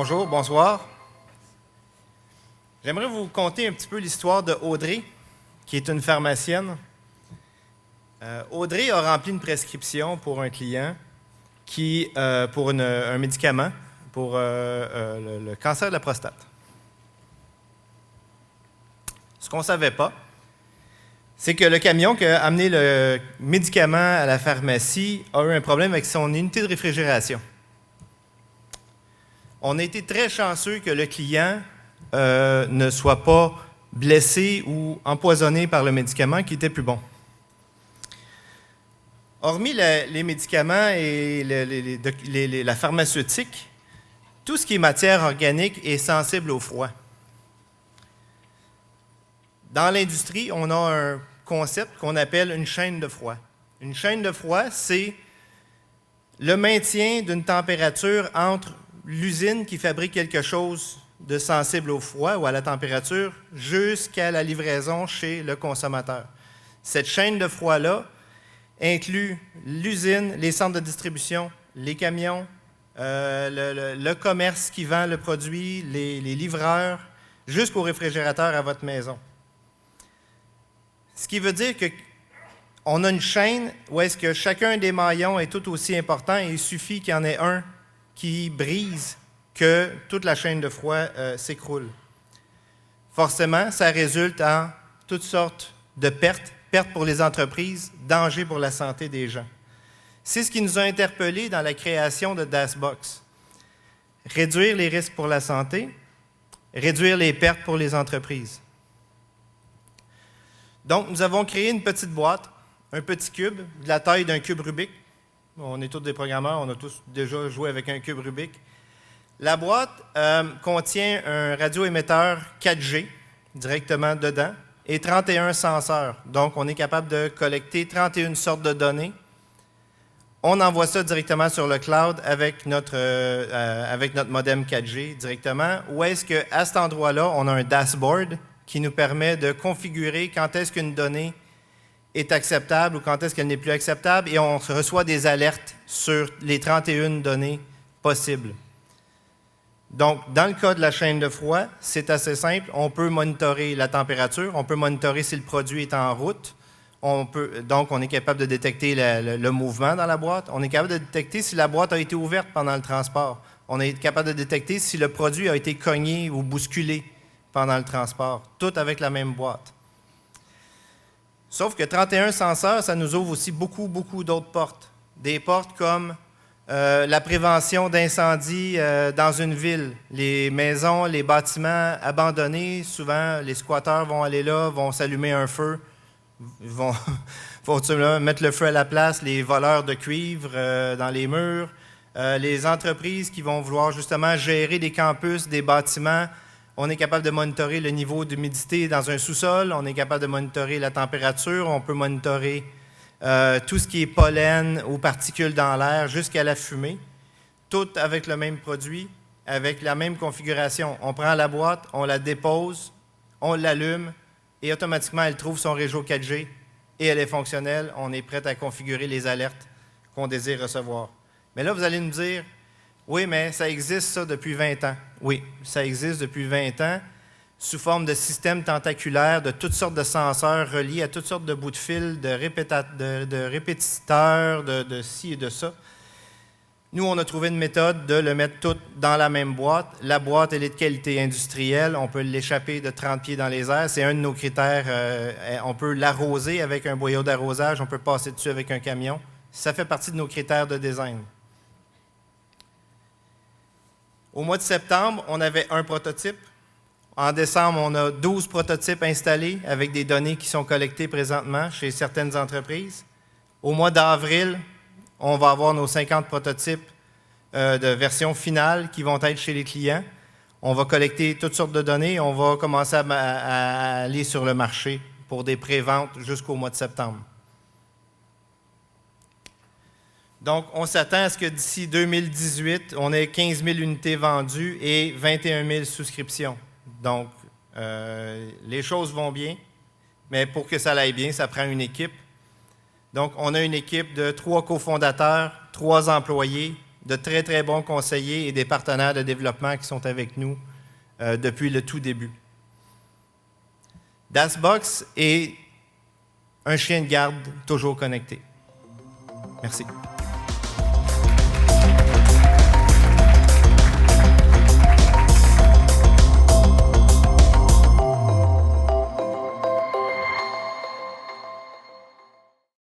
Bonjour, bonsoir. J'aimerais vous conter un petit peu l'histoire de Audrey, qui est une pharmacienne. Audrey a rempli une prescription pour un client pour un médicament pour le cancer de la prostate. Ce qu'on ne savait pas, c'est que le camion qui a amené le médicament à la pharmacie a eu un problème avec son unité de réfrigération. On a été très chanceux que le client ne soit pas blessé ou empoisonné par le médicament qui était plus bon. Hormis les médicaments et la pharmaceutique, tout ce qui est matière organique est sensible au froid. Dans l'industrie, on a un concept qu'on appelle une chaîne de froid. Une chaîne de froid, c'est le maintien d'une température entre l'usine qui fabrique quelque chose de sensible au froid ou à la température jusqu'à la livraison chez le consommateur. Cette chaîne de froid-là inclut l'usine, les centres de distribution, les camions, le commerce qui vend le produit, les livreurs, jusqu'au réfrigérateur à votre maison. Ce qui veut dire qu'on a une chaîne où est-ce que chacun des maillons est tout aussi important et il suffit qu'il y en ait un qui brise que toute la chaîne de froid s'écroule. Forcément, ça résulte en toutes sortes de pertes pour les entreprises, dangers pour la santé des gens. C'est ce qui nous a interpellés dans la création de DasBox. Réduire les risques pour la santé, réduire les pertes pour les entreprises. Donc, nous avons créé une petite boîte, un petit cube, de la taille d'un cube Rubik. On est tous des programmeurs, on a tous déjà joué avec un cube Rubik. La boîte contient un radioémetteur 4G directement dedans et 31 senseurs. Donc, on est capable de collecter 31 sortes de données. On envoie ça directement sur le cloud avec notre modem 4G directement. Où est-ce qu'à cet endroit-là, on a un dashboard qui nous permet de configurer quand est-ce qu'une donnée est acceptable ou quand est-ce qu'elle n'est plus acceptable, et on reçoit des alertes sur les 31 données possibles. Donc, dans le cas de la chaîne de froid, c'est assez simple. On peut monitorer la température, on peut monitorer si le produit est en route. Donc, on est capable de détecter le mouvement dans la boîte. On est capable de détecter si la boîte a été ouverte pendant le transport. On est capable de détecter si le produit a été cogné ou bousculé pendant le transport, tout avec la même boîte. Sauf que 31 senseurs, ça nous ouvre aussi beaucoup d'autres portes. Des portes comme la prévention d'incendies dans une ville. Les maisons, les bâtiments abandonnés, souvent les squatteurs vont aller là, vont s'allumer un feu, vont mettre le feu à la place, les voleurs de cuivre dans les murs, les entreprises qui vont vouloir justement gérer des campus, des bâtiments. On est capable de monitorer le niveau d'humidité dans un sous-sol, on est capable de monitorer la température, on peut monitorer tout ce qui est pollen ou particules dans l'air jusqu'à la fumée, tout avec le même produit, avec la même configuration. On prend la boîte, on la dépose, on l'allume et automatiquement elle trouve son réseau 4G et elle est fonctionnelle. On est prêt à configurer les alertes qu'on désire recevoir. Mais là, vous allez nous dire, oui, mais ça existe ça depuis 20 ans. Oui, ça existe depuis 20 ans sous forme de systèmes tentaculaires, de toutes sortes de senseurs reliés à toutes sortes de bouts de fil, de répétiteurs, de ci et de ça. Nous, on a trouvé une méthode de le mettre tout dans la même boîte. La boîte, elle est de qualité industrielle. On peut l'échapper de 30 pieds dans les airs. C'est un de nos critères. On peut l'arroser avec un boyau d'arrosage. On peut passer dessus avec un camion. Ça fait partie de nos critères de design. Au mois de septembre, on avait un prototype. En décembre, on a 12 prototypes installés avec des données qui sont collectées présentement chez certaines entreprises. Au mois d'avril, on va avoir nos 50 prototypes de version finale qui vont être chez les clients. On va collecter toutes sortes de données. On va commencer à aller sur le marché pour des préventes jusqu'au mois de septembre. Donc, on s'attend à ce que d'ici 2018, on ait 15 000 unités vendues et 21 000 souscriptions. Donc, les choses vont bien, mais pour que ça aille bien, ça prend une équipe. Donc, on a une équipe de 3 cofondateurs, 3 employés de très, très bons conseillers et des partenaires de développement qui sont avec nous depuis le tout début. DasBox est un chien de garde toujours connecté. Merci.